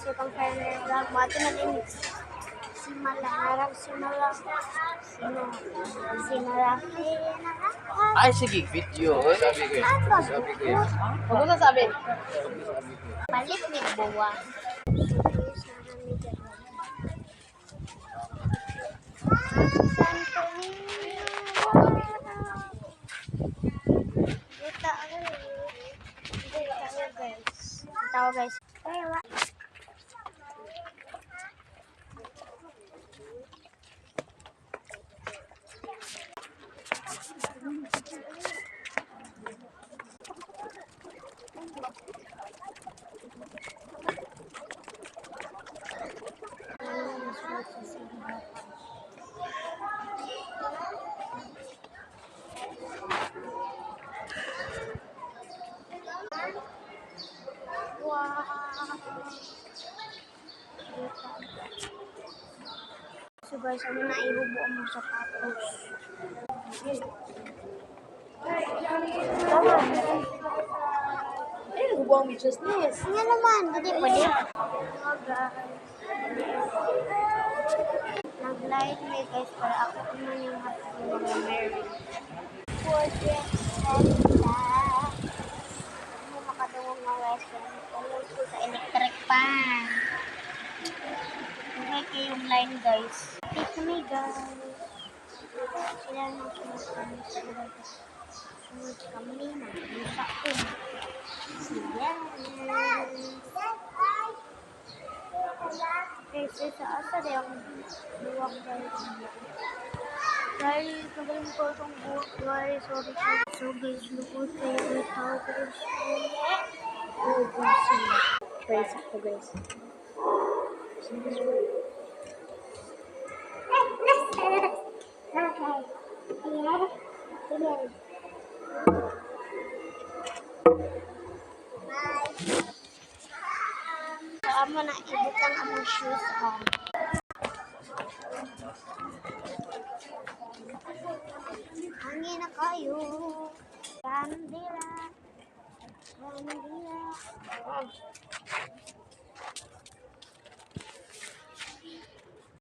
guys, itong Fernand Vlog. Mato na din si Malarang, si Malaki. Ay, sige, video. Sabi ko yan. Sabi ko yan. Huwag mo sasabi. Palit ni buwa. Santo Niño. Dito guys. Tawa guys. Wow. So guys, ano na ihubo mo sa tapos. Tama. Eh, huwag mo business. Nga naman, hindi pwede. Nag-light me guys para ako naman yung happy mga Mary. Portrait Santa. Ano makadawang mga restaurant. Ayun ko sa electric pan. Okay kayo yung line guys. Take kami guys. Sila nang sumunod sila. Sumunod kami na. Isa ko. Siya. Kasi sa asa rin ang buwak guys. Dahil nagaling ko itong buwak guys. Sorry guys. So guys, lukod kayo with how guys. Oh guys. Guys, ako guys. Amo na ibutang among shoes on. Hangin na kayo. Kandila. Kandila.